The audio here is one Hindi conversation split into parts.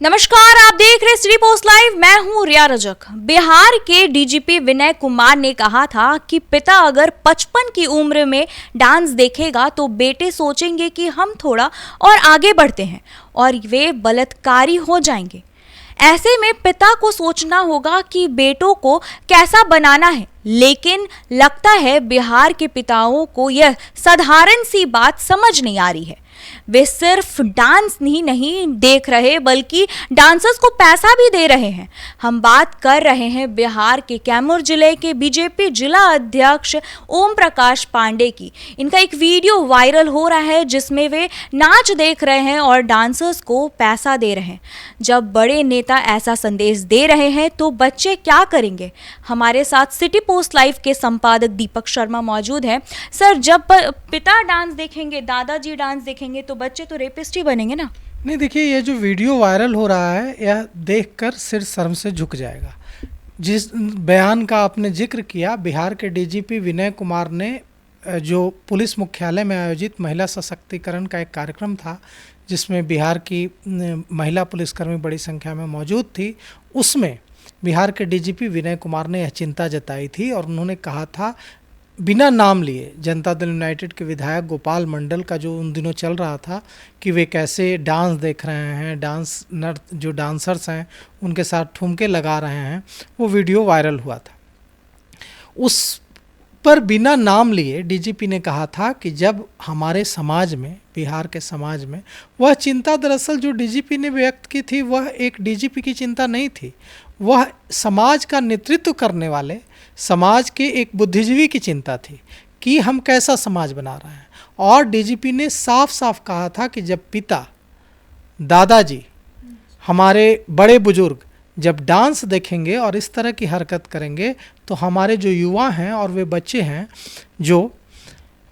नमस्कार, आप देख रहे सिटी पोस्ट लाइव। मैं हूं रिया रजक। बिहार के डीजीपी विनय कुमार ने कहा था कि पिता अगर 55 की उम्र में डांस देखेगा तो बेटे सोचेंगे कि हम थोड़ा और आगे बढ़ते हैं और वे बलात्कारी हो जाएंगे। ऐसे में पिता को सोचना होगा कि बेटों को कैसा बनाना है, लेकिन लगता है बिहार के पिताओं को यह साधारण सी बात समझ नहीं आ रही है। वे सिर्फ डांस ही नहीं देख रहे बल्कि डांसर्स को पैसा भी दे रहे हैं। हम बात कर रहे हैं बिहार के कैमूर जिले के बीजेपी जिला अध्यक्ष ओम प्रकाश पांडे की। इनका एक वीडियो वायरल हो रहा है जिसमें वे नाच देख रहे हैं और डांसर्स को पैसा दे रहे हैं। जब बड़े नेता ऐसा संदेश दे रहे हैं तो बच्चे क्या करेंगे? हमारे साथ सिटी पोस्ट लाइव के संपादक दीपक शर्मा मौजूद हैं। सर, जब पिता डांस देखेंगे, दादाजी डांस देखेंगे तो बच्चे तो रेपिस्ट ही बनेंगे ना? नहीं, देखिए, ये जो वीडियो वायरल हो रहा है यह देखकर सिर शर्म से झुक जाएगा। जिस बयान का आपने जिक्र किया, बिहार के डीजीपी विनय कुमार ने जो पुलिस मुख्यालय में आयोजित महिला सशक्तिकरण का एक कार्यक्रम था जिसमें बिहार की महिला पुलिसकर्मी बड़ी संख्या में मौजूद थी, उसमें बिहार के डीजीपी विनय कुमार ने यह चिंता जताई थी और उन्होंने कहा था, बिना नाम लिए, जनता दल यूनाइटेड के विधायक गोपाल मंडल का जो उन दिनों चल रहा था कि वे कैसे डांस देख रहे हैं, जो डांसर्स हैं उनके साथ ठुमके लगा रहे हैं, वो वीडियो वायरल हुआ था। उस पर बिना नाम लिए डीजीपी ने कहा था कि जब हमारे समाज में, बिहार के समाज में, वह चिंता दरअसल जो डीजीपी ने व्यक्त की थी वह एक डीजीपी की चिंता नहीं थी, वह समाज का नेतृत्व करने वाले समाज के एक बुद्धिजीवी की चिंता थी कि हम कैसा समाज बना रहे हैं। और डीजीपी ने साफ साफ कहा था कि जब पिता, दादाजी, हमारे बड़े बुजुर्ग जब डांस देखेंगे और इस तरह की हरकत करेंगे तो हमारे जो युवा हैं और वे बच्चे हैं, जो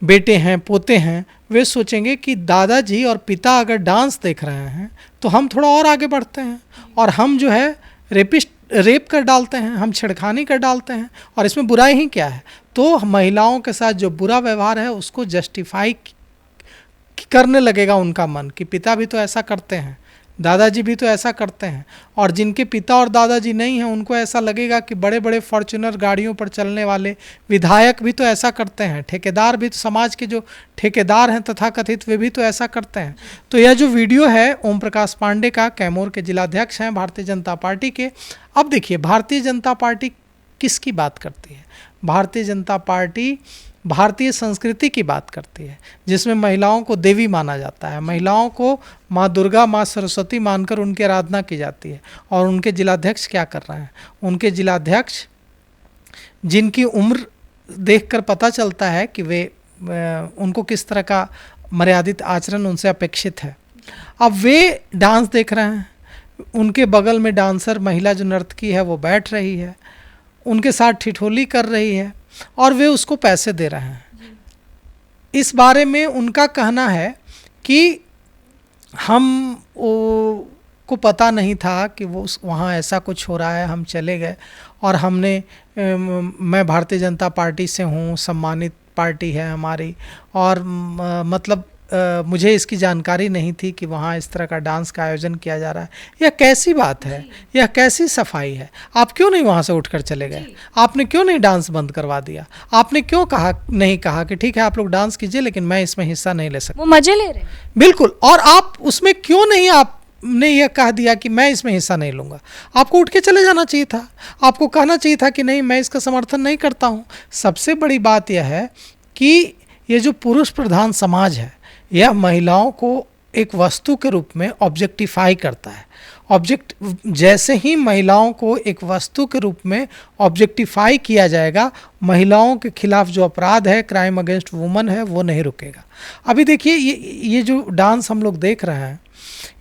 बेटे हैं, पोते हैं, वे सोचेंगे कि दादाजी और पिता अगर डांस देख रहे हैं तो हम थोड़ा और आगे बढ़ते हैं और हम जो है रेप कर डालते हैं, हम छेड़खानी कर डालते हैं और इसमें बुराई ही क्या है। तो महिलाओं के साथ जो बुरा व्यवहार है उसको जस्टिफाई करने लगेगा उनका मन कि पिता भी तो ऐसा करते हैं, दादाजी भी तो ऐसा करते हैं। और जिनके पिता और दादाजी नहीं हैं उनको ऐसा लगेगा कि बड़े बड़े फॉर्च्यूनर गाड़ियों पर चलने वाले विधायक भी तो ऐसा करते हैं, ठेकेदार भी तो, समाज के जो ठेकेदार हैं तथाकथित, वे भी तो ऐसा करते हैं। तो यह जो वीडियो है ओम प्रकाश पांडे का, कैमूर के जिलाध्यक्ष हैं भारतीय जनता पार्टी के। अब देखिए, भारतीय जनता पार्टी किसकी बात करती है? भारतीय जनता पार्टी भारतीय संस्कृति की बात करती है जिसमें महिलाओं को देवी माना जाता है, महिलाओं को माँ दुर्गा, माँ सरस्वती मानकर उनकी आराधना की जाती है। और उनके जिलाध्यक्ष क्या कर रहे हैं? उनके जिलाध्यक्ष, जिनकी उम्र देखकर पता चलता है कि वे उनको किस तरह का मर्यादित आचरण उनसे अपेक्षित है, अब वे डांस देख रहे हैं। उनके बगल में डांसर महिला जो नर्तकी है वो बैठ रही है, उनके साथ ठिठोली कर रही है और वे उसको पैसे दे रहे हैं। इस बारे में उनका कहना है कि हम को पता नहीं था कि वो वहाँ ऐसा कुछ हो रहा है, हम चले गए और मैं भारतीय जनता पार्टी से हूँ, सम्मानित पार्टी है हमारी, और मतलब मुझे इसकी जानकारी नहीं थी कि वहाँ इस तरह का डांस का आयोजन किया जा रहा है। यह कैसी बात है? यह कैसी सफाई है? आप क्यों नहीं वहाँ से उठकर चले गए? आपने क्यों नहीं डांस बंद करवा दिया? आपने क्यों नहीं कहा कि ठीक है आप लोग डांस कीजिए लेकिन मैं इसमें हिस्सा नहीं ले सकता? वो मजे ले रहे हैं। बिल्कुल। और आप उसमें क्यों नहीं आपने यह कह दिया कि मैं इसमें हिस्सा नहीं लूँगा? आपको उठ के चले जाना चाहिए था, आपको कहना चाहिए था कि नहीं, मैं इसका समर्थन नहीं करता हूँ। सबसे बड़ी बात यह है कि ये जो पुरुष प्रधान समाज है यह महिलाओं को एक वस्तु के रूप में ऑब्जेक्टिफाई करता है। जैसे ही महिलाओं को एक वस्तु के रूप में ऑब्जेक्टिफाई किया जाएगा, महिलाओं के खिलाफ जो अपराध है, क्राइम अगेंस्ट वुमन है, वो नहीं रुकेगा। अभी देखिए, ये जो डांस हम लोग देख रहे हैं,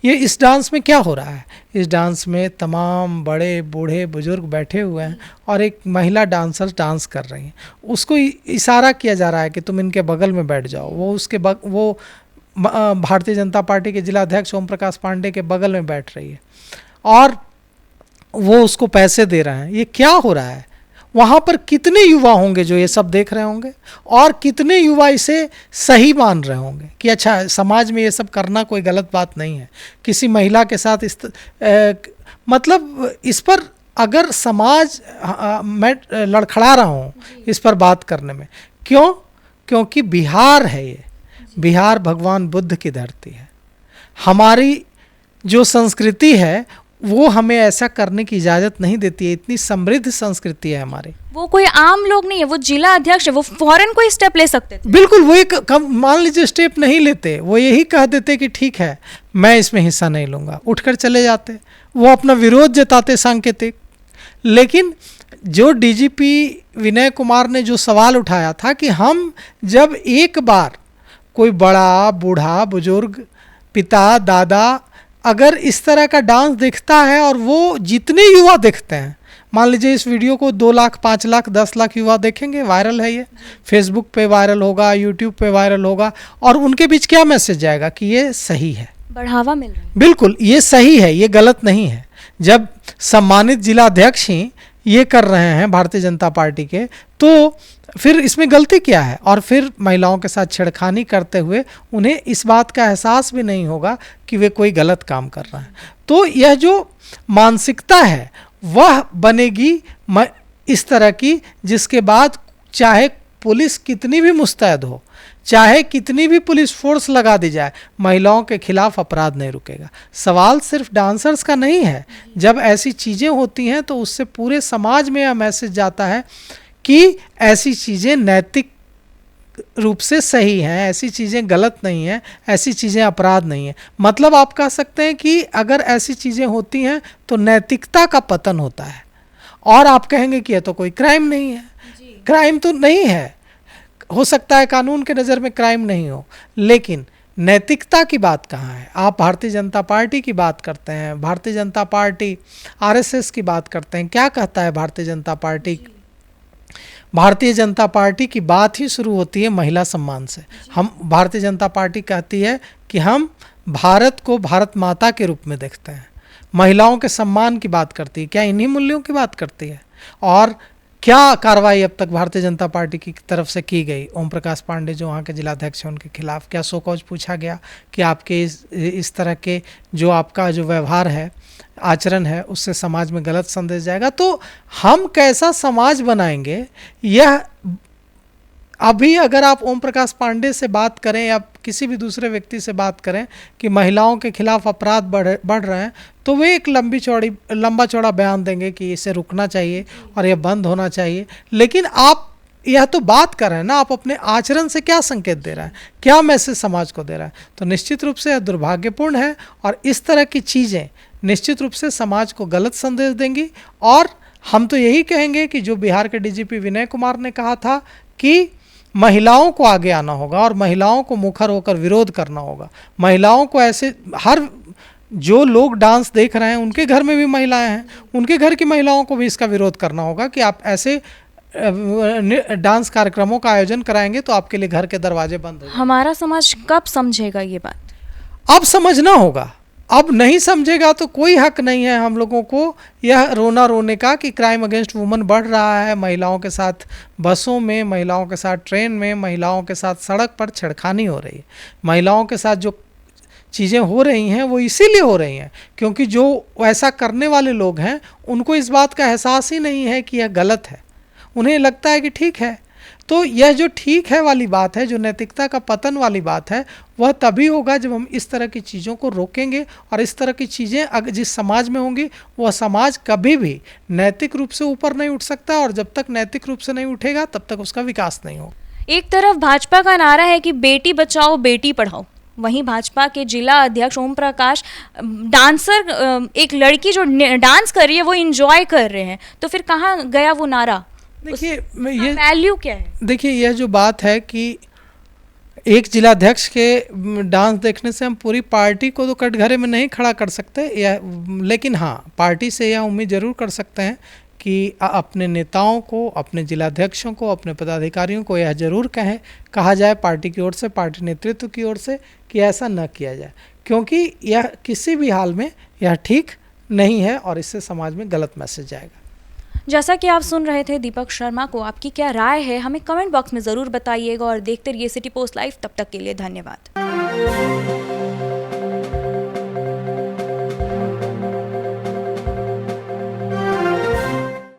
ये इस डांस में क्या हो रहा है? इस डांस में तमाम बड़े बूढ़े बुजुर्ग बैठे हुए हैं और एक महिला डांसर डांस कर रही हैं। उसको इशारा किया जा रहा है कि तुम इनके बगल में बैठ जाओ। वो भारतीय जनता पार्टी के जिलाध्यक्ष ओम प्रकाश पांडे के बगल में बैठ रही है और वो उसको पैसे दे रहे हैं। ये क्या हो रहा है? वहाँ पर कितने युवा होंगे जो ये सब देख रहे होंगे, और कितने युवा इसे सही मान रहे होंगे कि अच्छा समाज में ये सब करना कोई गलत बात नहीं है। किसी महिला के साथ मतलब इस पर अगर समाज मैं लड़खड़ा रहा हूँ इस पर बात करने में, क्यों? क्योंकि बिहार है ये, बिहार भगवान बुद्ध की धरती है। हमारी जो संस्कृति है वो हमें ऐसा करने की इजाज़त नहीं देती है। इतनी समृद्ध संस्कृति है हमारी। वो कोई आम लोग नहीं है, वो जिला अध्यक्ष है, वो फौरन कोई स्टेप ले सकते थे। बिल्कुल, वो एक मान लीजिए स्टेप नहीं लेते, वो यही कह देते कि ठीक है मैं इसमें हिस्सा नहीं लूँगा, उठकर चले जाते, वो अपना विरोध जताते सांकेतिक। लेकिन जो डीजीपी विनय कुमार ने जो सवाल उठाया था कि हम जब एक बार कोई बड़ा बूढ़ा बुजुर्ग पिता दादा अगर इस तरह का डांस दिखता है और वो जितने युवा देखते हैं, मान लीजिए इस वीडियो को 2 लाख 5 लाख 10 लाख युवा देखेंगे, वायरल है ये, फेसबुक पे वायरल होगा, यूट्यूब पे वायरल होगा, और उनके बीच क्या मैसेज जाएगा कि ये सही है, बढ़ावा मिल रहा है। बिल्कुल ये सही है, ये गलत नहीं है। जब सम्मानित जिला अध्यक्ष ही ये कर रहे हैं भारतीय जनता पार्टी के, तो फिर इसमें गलती क्या है? और फिर महिलाओं के साथ छेड़खानी करते हुए उन्हें इस बात का एहसास भी नहीं होगा कि वे कोई गलत काम कर रहे हैं। तो यह जो मानसिकता है वह बनेगी इस तरह की, जिसके बाद चाहे पुलिस कितनी भी मुस्तैद हो, चाहे कितनी भी पुलिस फोर्स लगा दी जाए, महिलाओं के खिलाफ अपराध नहीं रुकेगा। सवाल सिर्फ डांसर्स का नहीं है। जब ऐसी चीज़ें होती हैं तो उससे पूरे समाज में यह मैसेज जाता है कि ऐसी चीज़ें नैतिक रूप से सही हैं, ऐसी चीज़ें गलत नहीं हैं, ऐसी चीज़ें अपराध नहीं है। मतलब आप कह सकते हैं कि अगर ऐसी चीज़ें होती हैं तो नैतिकता का पतन होता है। और आप कहेंगे कि यह तो कोई क्राइम नहीं है, क्राइम तो नहीं है, हो सकता है कानून के नज़र में क्राइम नहीं हो, लेकिन नैतिकता की बात कहाँ है? आप भारतीय जनता पार्टी की बात करते हैं, भारतीय जनता पार्टी आरएसएस की बात करते हैं। क्या कहता है भारतीय जनता पार्टी? भारतीय जनता पार्टी की बात ही शुरू होती है महिला सम्मान से। हम भारतीय जनता पार्टी कहती है कि हम भारत को भारत माता के रूप में देखते हैं, महिलाओं के सम्मान की बात करती है। क्या इन्हीं मूल्यों की बात करती है? और क्या कार्रवाई अब तक भारतीय जनता पार्टी की तरफ से की गई? ओम प्रकाश पांडे जो वहाँ के जिलाध्यक्ष हैं उनके खिलाफ क्या शो कॉज पूछा गया कि आपके इस तरह के जो आपका जो व्यवहार है, आचरण है, उससे समाज में गलत संदेश जाएगा? तो हम कैसा समाज बनाएंगे, यह अभी अगर आप ओम प्रकाश पांडे से बात करें या किसी भी दूसरे व्यक्ति से बात करें कि महिलाओं के खिलाफ अपराध बढ़ रहे हैं, तो वे एक लंबा चौड़ा बयान देंगे कि इसे रुकना चाहिए और यह बंद होना चाहिए। लेकिन आप यह तो बात कर रहे हैं ना, आप अपने आचरण से क्या संकेत दे रहे हैं, क्या मैसेज समाज को दे रहे हैं? तो निश्चित रूप से यह दुर्भाग्यपूर्ण है और इस तरह की चीज़ें निश्चित रूप से समाज को गलत संदेश देंगी। और हम तो यही कहेंगे कि जो बिहार के डीजीपी विनय कुमार ने कहा था कि महिलाओं को आगे आना होगा और महिलाओं को मुखर होकर विरोध करना होगा। महिलाओं को ऐसे, हर जो लोग डांस देख रहे हैं उनके घर में भी महिलाएं हैं, उनके घर की महिलाओं को भी इसका विरोध करना होगा कि आप ऐसे डांस कार्यक्रमों का आयोजन कराएंगे तो आपके लिए घर के दरवाजे बंद हो। हमारा समाज कब समझेगा ये बात? अब समझना होगा। अब नहीं समझेगा तो कोई हक नहीं है हम लोगों को यह रोने का कि क्राइम अगेंस्ट वुमन बढ़ रहा है। महिलाओं के साथ बसों में, महिलाओं के साथ ट्रेन में, महिलाओं के साथ सड़क पर छेड़खानी हो रही है। महिलाओं के साथ जो चीज़ें हो रही हैं वो इसीलिए हो रही हैं क्योंकि जो ऐसा करने वाले लोग हैं उनको इस बात का एहसास ही नहीं है कि यह गलत है। उन्हें लगता है कि ठीक है। तो यह जो ठीक है वाली बात है, जो नैतिकता का पतन वाली बात है, वह तभी होगा जब हम इस तरह की चीज़ों को रोकेंगे। और इस तरह की चीज़ें अगर जिस समाज में होंगी वह समाज कभी भी नैतिक रूप से ऊपर नहीं उठ सकता, और जब तक नैतिक रूप से नहीं उठेगा तब तक उसका विकास नहीं होगा। एक तरफ भाजपा का नारा है कि बेटी बचाओ बेटी पढ़ाओ, वहीं भाजपा के जिला अध्यक्ष ओम प्रकाश डांसर, एक लड़की जो डांस कर रही है वो एंजॉय कर रहे हैं, तो फिर कहाँ गया वो नारा? देखिए ये वैल्यू क्या है? देखिए यह जो बात है कि एक जिलाध्यक्ष के डांस देखने से हम पूरी पार्टी को तो कटघरे में नहीं खड़ा कर सकते, लेकिन हाँ पार्टी से यह उम्मीद जरूर कर सकते हैं कि अपने नेताओं को, अपने जिलाध्यक्षों को, अपने पदाधिकारियों को यह जरूर कहा जाए पार्टी की ओर से, पार्टी नेतृत्व की ओर से, कि ऐसा न किया जाए, क्योंकि यह किसी भी हाल में यह ठीक नहीं है और इससे समाज में गलत मैसेज जाएगा। जैसा कि आप सुन रहे थे दीपक शर्मा को, आपकी क्या राय है हमें कमेंट बॉक्स में ज़रूर बताइएगा और देखते रहिए सिटी पोस्ट लाइव। तब तक के लिए धन्यवाद।